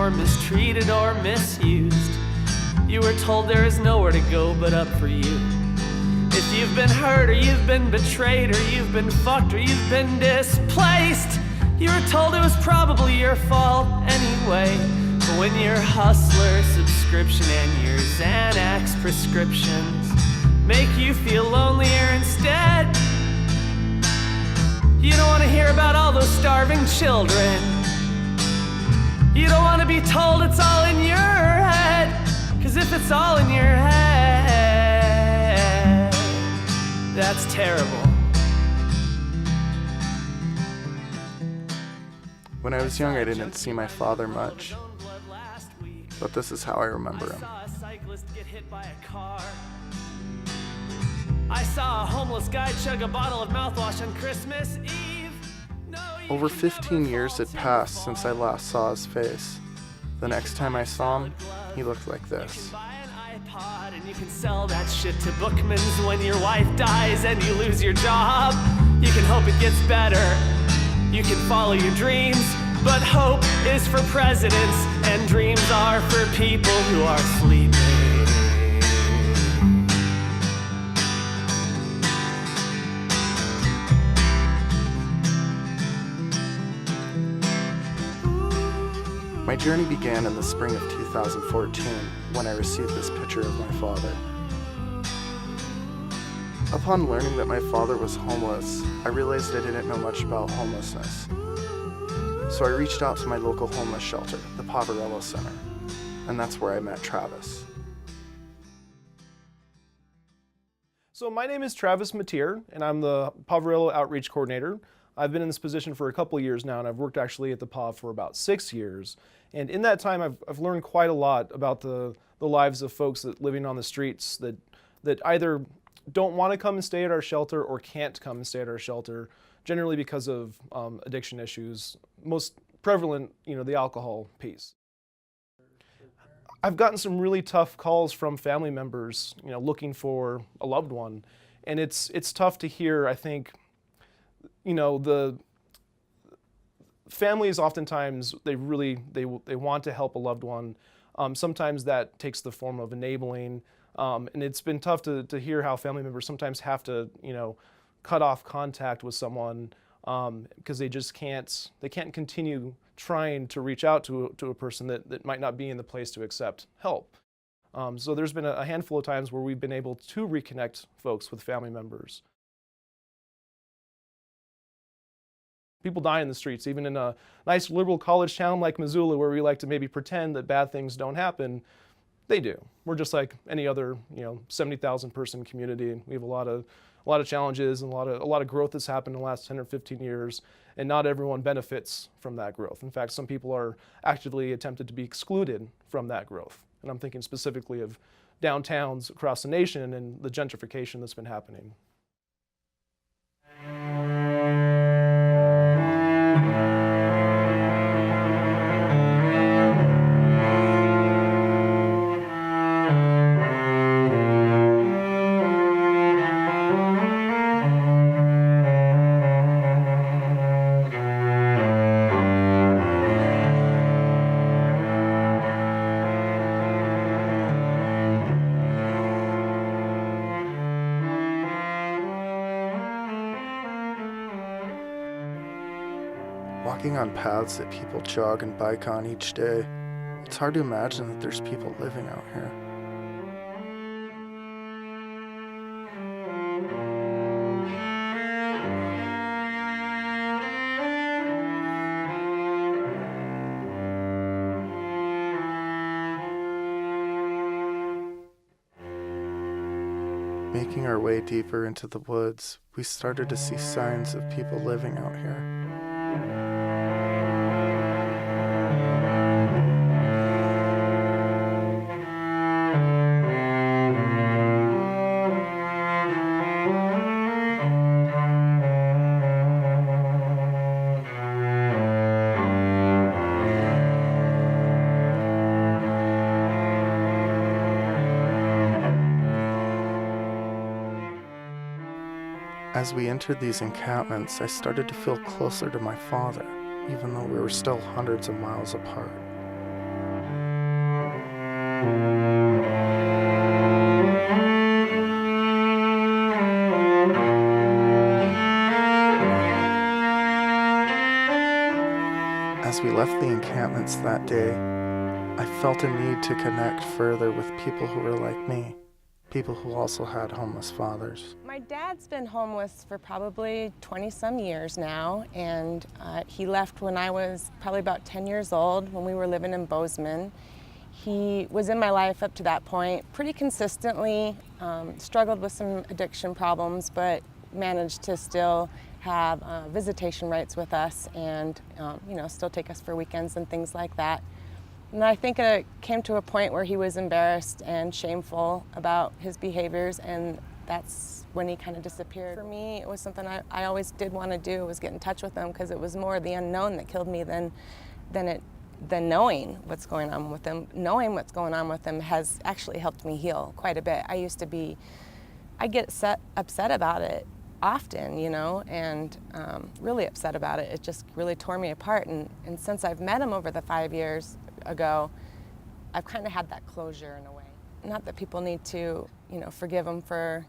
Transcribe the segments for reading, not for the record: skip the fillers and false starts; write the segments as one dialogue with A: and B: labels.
A: or mistreated or misused. You were told there is nowhere to go but up for you. If you've been hurt or you've been betrayed or you've been fucked or you've been displaced, you were told it was probably your fault anyway. But when your hustler subscription and your Xanax prescriptions make you feel lonelier instead, you don't want to hear about all those starving children. You don't want to be told it's all in your head, 'cause if it's all in your head, that's terrible.
B: When I was young, I didn't see my father much, but this is how I remember him.
A: I saw a homeless guy chug a bottle of mouthwash on Christmas Eve.
B: Over 15 years had passed since I last saw his face. The next time I saw him, he looked like this.
A: And you can sell that shit to Bookman's when your wife dies and you lose your job. You can hope it gets better. You can follow your dreams, but hope is for presidents and dreams are for people who are sleeping.
B: My journey began in the spring of 2014 when I received this picture of my father. Upon learning that my father was homeless, I realized I didn't know much about homelessness. So I reached out to my local homeless shelter, the Poverello Center, and that's where I met Travis.
C: So my name is Travis Mateer, and I'm the Poverello Outreach Coordinator. I've been in this position for a couple of years now, and I've worked actually at the POV for about 6 years. And in that time, I've learned quite a lot about the lives of folks that living on the streets that either don't want to come and stay at our shelter or can't come and stay at our shelter, generally because of addiction issues, most prevalent, the alcohol piece. I've gotten some really tough calls from family members, looking for a loved one, and it's tough to hear. I think, the families oftentimes they want to help a loved one. Sometimes that takes the form of enabling. And it's been tough to hear how family members sometimes have to, cut off contact with someone because they can't continue trying to reach out to a person that might not be in the place to accept help. So there's been a handful of times where we've been able to reconnect folks with family members. People die in the streets, even in a nice liberal college town like Missoula, where we like to maybe pretend that bad things don't happen. They do. We're just like any other, 70,000 person community. We have a lot of challenges and a lot of growth that's happened in the last 10 or 15 years, and not everyone benefits from that growth. In fact, some people are actively attempted to be excluded from that growth. And I'm thinking specifically of downtowns across the nation and the gentrification that's been happening.
B: Walking on paths that people jog and bike on each day, it's hard to imagine that there's people living out here. Making our way deeper into the woods, we started to see signs of people living out here. As we entered these encampments, I started to feel closer to my father, even though we were still hundreds of miles apart. As we left the encampments that day, I felt a need to connect further with people who were like me, people who also had homeless fathers.
D: My dad's been homeless for probably 20-some years now, and he left when I was probably about 10 years old when we were living in Bozeman. He was in my life up to that point pretty consistently, struggled with some addiction problems, but managed to still have visitation rights with us and still take us for weekends and things like that. And I think it came to a point where he was embarrassed and shameful about his behaviors, and that's when he kind of disappeared. For me, it was something I always did want to do, was get in touch with him, because it was more the unknown that killed me than knowing what's going on with him. Knowing what's going on with him has actually helped me heal quite a bit. I get upset about it often, and really upset about it. It just really tore me apart. And since I've met him over the 5 years ago, I've kind of had that closure in a way. Not that people need to, forgive him for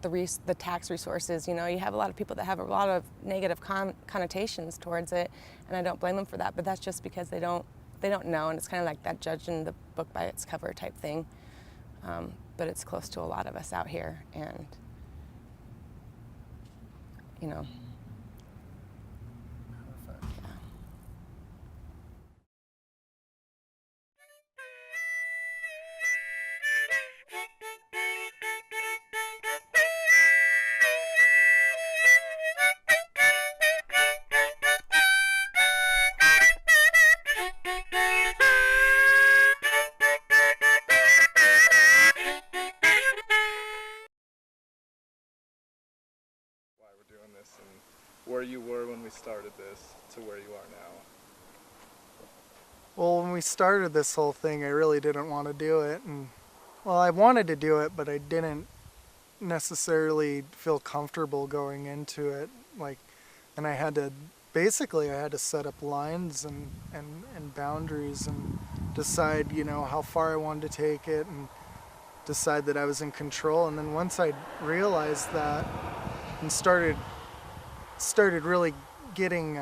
D: the tax resources. You have a lot of people that have a lot of negative connotations towards it, and I don't blame them for that. But that's just because they don't know, and it's kind of like that judging the book by its cover type thing. But it's close to a lot of us out here, and
B: Perfect.
D: yeah.
E: Why we're doing this and where you were when we started this to where you are now.
F: Well, when we started this whole thing, I really didn't want to do it. I wanted to do it, but I didn't necessarily feel comfortable going into it. And I had to set up lines and boundaries and decide, how far I wanted to take it and decide that I was in control. And then once I realized that and started really getting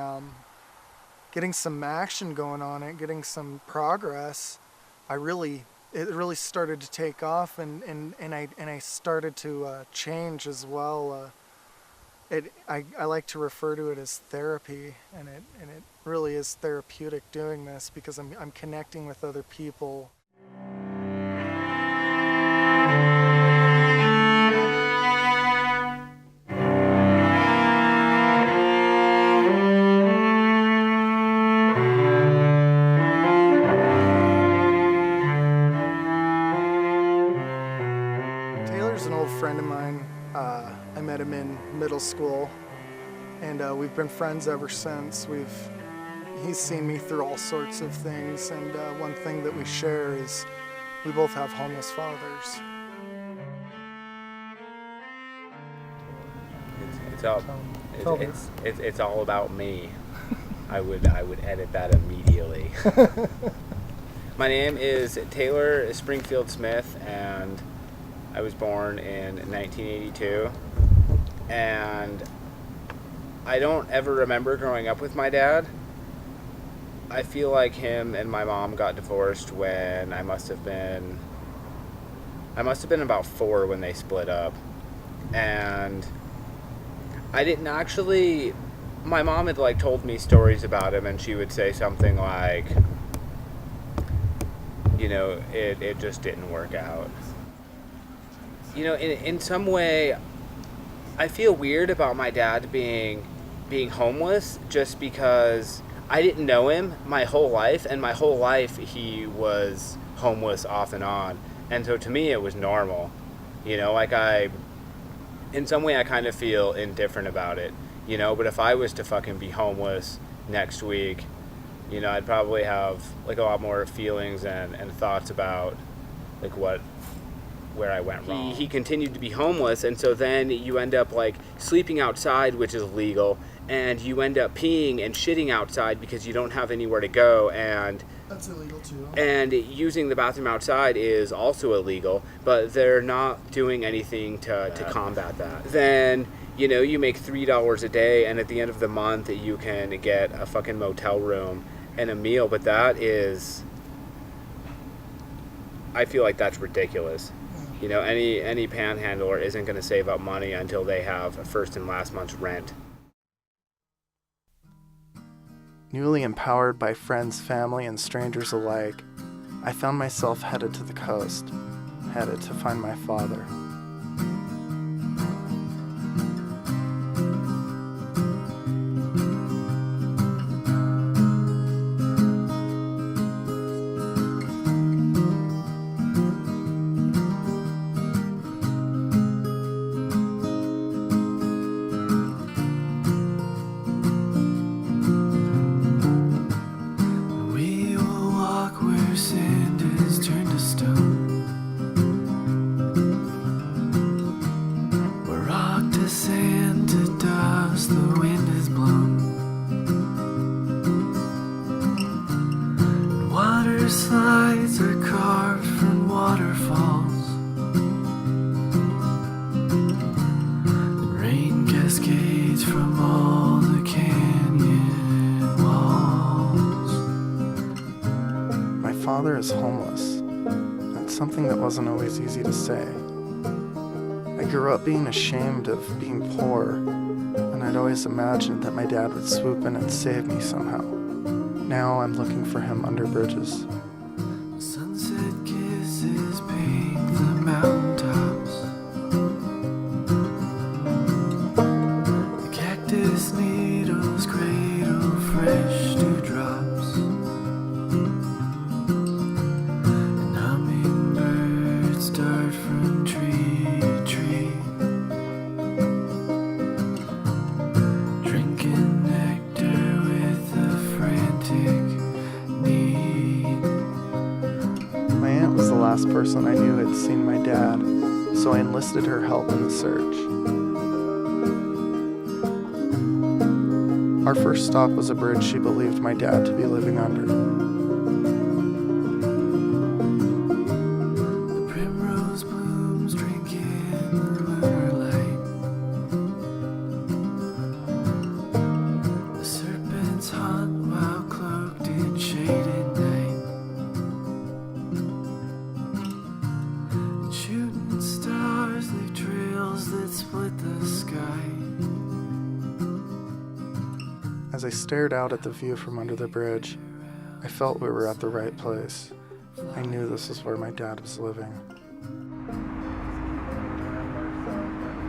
F: some action going on it, getting some progress, it really started to take off, and I started to change as well. I like to refer to it as therapy, and it really is therapeutic doing this, because I'm connecting with other people. Friend of mine. I met him in middle school, and we've been friends ever since. He's seen me through all sorts of things, and one thing that we share is we both have homeless fathers.
G: It's all about me. I would edit that immediately. My name is Taylor Springfield Smith, and I was born in 1982, and I don't ever remember growing up with my dad. I feel like him and my mom got divorced when I must have been about 4 when they split up. And I didn't actually, my mom had told me stories about him, and she would say something like, it just didn't work out. In some way, I feel weird about my dad being homeless, just because I didn't know him my whole life, and my whole life he was homeless off and on. And so to me it was normal. In some way I kind of feel indifferent about it, but if I was to fucking be homeless next week, I'd probably have a lot more feelings and thoughts about where I went wrong. He continued to be homeless, and so then you end up sleeping outside, which is legal, and you end up peeing and shitting outside because you don't have anywhere to go, and
F: That's illegal too.
G: And using the bathroom outside is also illegal, but they're not doing anything to combat that. Then, you know, you make $3 a day, and at the end of the month, you can get a fucking motel room and a meal, but that is... I feel like that's ridiculous. You know, any panhandler isn't going to save up money until they have first and last month's rent.
B: Newly empowered by friends, family, and strangers alike, I found myself headed to the coast, headed to find my father.
A: We will walk where sand is turned to stone, where rock to sand to dust the wind is blown, and water slides are carved from waterfalls, and rain cascades from all the canyon walls.
B: My father is homeless. That's something that wasn't always easy to say. I grew up being ashamed of being poor, and I'd always imagined that my dad would swoop in and save me somehow. Now I'm looking for him under bridges.
A: Sunset kisses pink the mountaintops. The cactus needles cradle fresh dewdrops, and hummingbirds dart from tree to tree, drinking nectar with a frantic need.
B: My aunt was the last person I knew had seen my dad, so I enlisted her help in the search. Our first stop was a bridge she believed my dad to be living under.
A: The primrose blooms drink in the lunar light. The serpents hunt while cloaked in shaded night. And shooting stars leave trails that split the sky.
B: As I stared out at the view from under the bridge, I felt we were at the right place. I knew this was where my dad was living.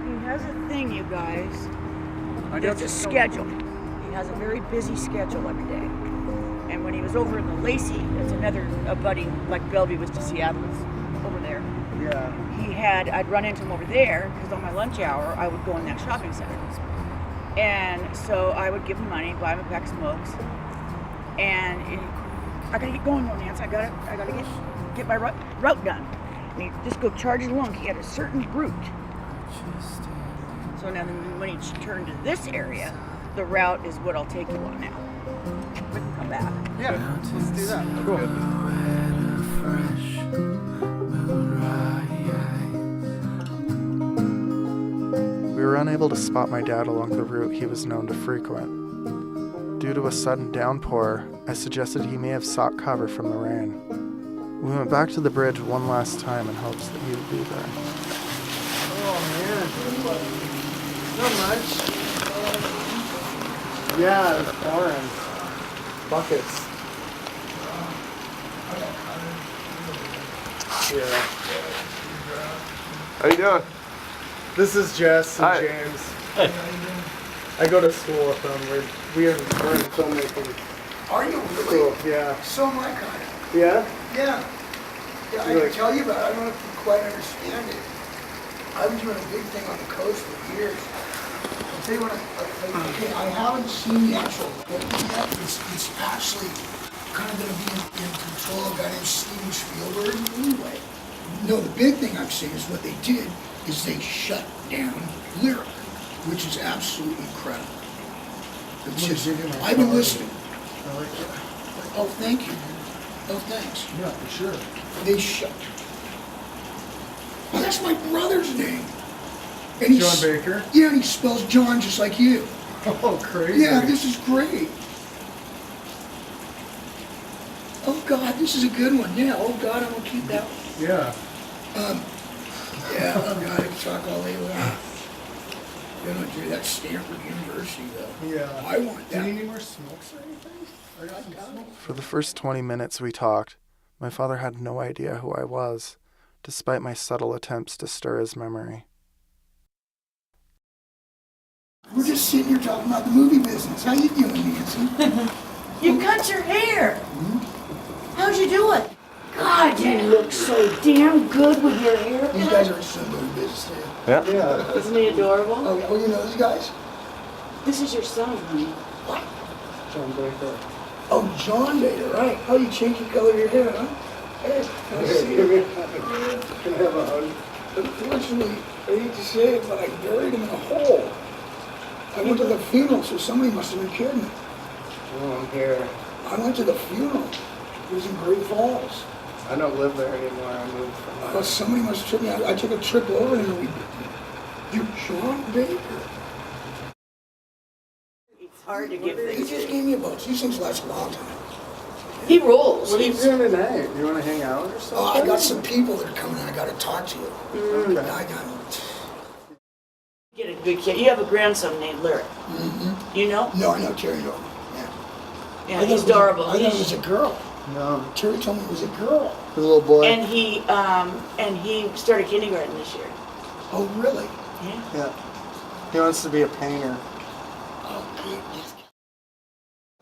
H: He has a thing, you guys. It's a schedule. He has a very busy schedule every day. And when he was over in the Lacey, that's another a buddy like Belby was to Seattle, was over there.
B: Yeah.
H: I'd run into him over there because on my lunch hour I would go in that shopping center. And so I would give him money, buy him a pack of smokes, and I gotta get going though, Nance. I gotta get my route done. And he'd just go charging along. He had a certain route. So now when he turned to this area, the route is what I'll take you on now. We can come back.
B: Yeah, let's do that. Cool. We were unable to spot my dad along the route he was known to frequent. Due to a sudden downpour, I suggested he may have sought cover from the rain. We went back to the bridge one last time in hopes that he would be there.
F: Oh man, not much. Yeah, it's pouring. Buckets. Yeah.
I: How you doing?
F: This is Jess and
I: Hi.
F: James. I go to school with them. We're in filmmaking.
J: Are you really?
F: Cool. Yeah.
J: So am I, kind of.
F: Yeah?
J: Yeah. Yeah, I
F: Really?
J: can tell you about it. I don't know if you quite understand it. I was doing a big thing on the coast for years. I'll tell you what, okay, I haven't seen the actual movie yet. It's actually kind of going to be in control of a guy named Steven Spielberg. Anyway, no, the big thing I've seen is what they did is they shut down lyric, which is absolutely incredible. It's just, I've been listening.
F: I like it.
J: Oh, thank you. Oh, thanks.
C: Yeah, for sure.
J: They shut. Oh, that's my brother's name. And
C: John Baker?
J: Yeah, and he spells John just like you.
C: Oh, crazy.
J: Yeah, this is great. Oh God, this is a good one. Yeah, oh God, I'm gonna keep that one.
C: Yeah.
J: Yeah, oh God, I can talk all day long. You know, dude, that's Stanford University though.
C: Yeah.
J: I want that.
C: Do you need any more smokes or anything? Or got some smoke?
B: For the first 20 minutes we talked, my father had no idea who I was, despite my subtle attempts to stir his memory.
J: We're just sitting here talking about the movie business. How you doing, Nancy?
H: You cut your hair. How'd you do it? God, you look so damn good with your hair.
J: These guys are in the movie business too.
B: Yeah.
H: Isn't he adorable?
J: Oh, you know these guys?
H: This is your son, honey.
J: What?
C: John Baker.
J: Oh, John Baker, right. Oh, you changed the color of your hair, huh? Hey, nice to see you.
C: Can I have a hug?
J: Unfortunately, I hate to say it, but I buried him in a hole. I went to the funeral, so somebody must have been kidding.
B: Oh, I'm here.
J: I went to the funeral. It was in Great Falls.
B: I don't live there anymore. I moved from there.
J: Somebody must have tripped me. I took a trip over and you're John Baker.
H: It's hard to give
J: He
H: things.
J: just gave me a bunch. These things last a long time.
H: He rolls.
B: What are you doing tonight? You want to hang out or something?
J: Oh, I got some people that are coming in. I got to talk to you.
B: Okay.
J: I got
H: Get a good kid. You have a grandson named Lyric. You know?
J: No, I know Terry Norman. Yeah.
H: Yeah,
J: I thought
H: he's
J: it was
H: adorable.
J: I thought it was a girl.
B: No.
J: Terry told me it was a girl.
B: The little boy.
H: And he started kindergarten this year.
J: Oh, really?
H: Yeah.
B: Yeah. He wants to be a painter.
J: Oh, goodness.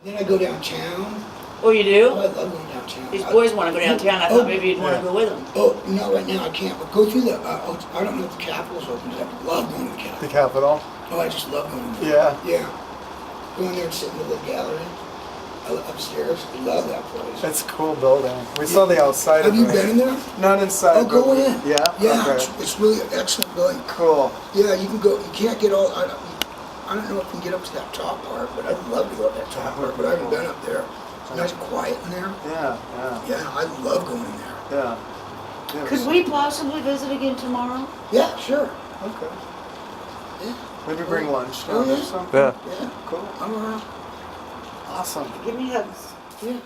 J: Then I go downtown.
H: Oh, you do?
J: Oh, I love going downtown.
H: These boys want to go downtown. I thought maybe you'd want to go with them.
J: Oh, no, right now I can't. But go through the, I don't know if the Capitol's open. I love going to the Capitol.
B: The Capitol?
J: Oh, I just love going to the
B: Yeah.
J: Yeah. Go in there and sit in the little gallery. Upstairs. I love that place.
B: It's a cool building. We saw the outside
J: Have
B: of
J: you
B: it.
J: been in there?
B: Not inside.
J: Oh, go
B: but-
J: in.
B: Yeah?
J: Yeah,
B: Okay.
J: it's really an excellent building.
B: Cool.
J: Yeah, you can go. You can't get all. I don't know if you can get up to that top part, but I'd love to go up that top part. But I haven't been up there. It's nice and quiet in there.
B: Yeah.
J: Yeah, I love going in there.
B: Yeah.
H: Could we possibly visit again tomorrow?
J: Yeah, sure.
B: Okay.
J: Yeah.
B: Maybe bring lunch
J: Oh,
B: down or
J: yeah.
B: something.
J: Yeah.
B: Cool.
J: I'm around.
B: Awesome.
H: Give me hugs.
J: Yeah.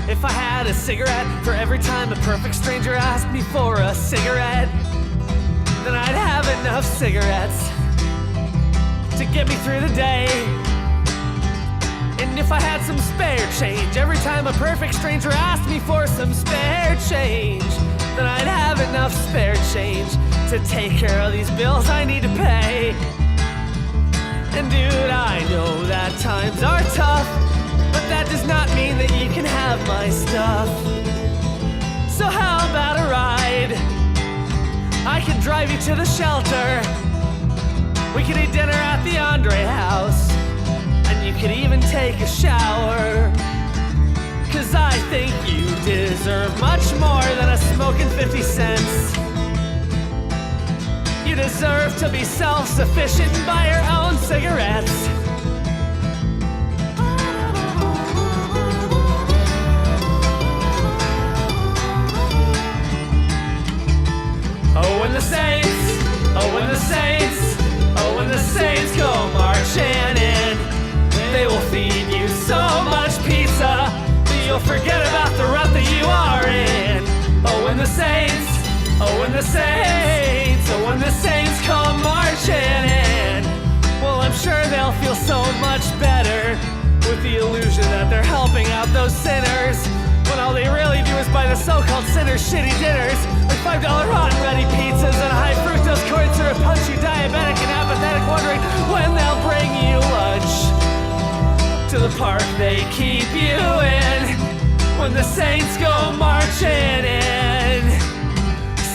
A: If I had a cigarette for every time a perfect stranger asked me for a cigarette, then I'd have enough cigarettes to get me through the day. And if I had some spare change every time a perfect stranger asked me for some spare change, then I'd have enough spare change to take care of these bills I need to pay. And dude, I know that times are tough, but that does not mean that you can have my stuff. So how about a ride? I can drive you to the shelter. We could eat dinner at the Andre house, and you could even take a shower. 'Cause I think you deserve much more than a smoking 50 cents. You deserve to be self-sufficient and buy your own cigarettes. Oh, when the Saints, oh, when the Saints, oh, when the Saints go marching in, they will feed you so much pizza that you'll forget about the rut that you are in. Oh, when the Saints, oh, when the Saints, oh, when the Saints come marching in, well, I'm sure they'll feel so much better with the illusion that they're helping out those sinners, when all they really do is buy the so-called sinners shitty dinners, like $5 rotten ready pizzas and high fructose corn syrup, punch you diabetic and apathetic, wondering when they'll bring you lunch to the park they keep you in, when the Saints go marching in.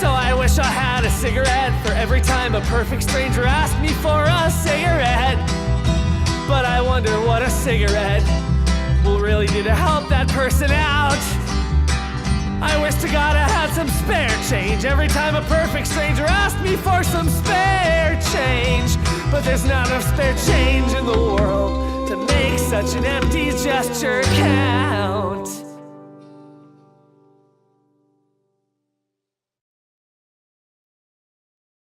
A: So I wish I had a cigarette for every time a perfect stranger asked me for a cigarette. But I wonder what a cigarette will really do to help that person out. I wish to God I had some spare change every time a perfect stranger asked me for some spare change. But there's not enough spare change in the world to make such an empty gesture count.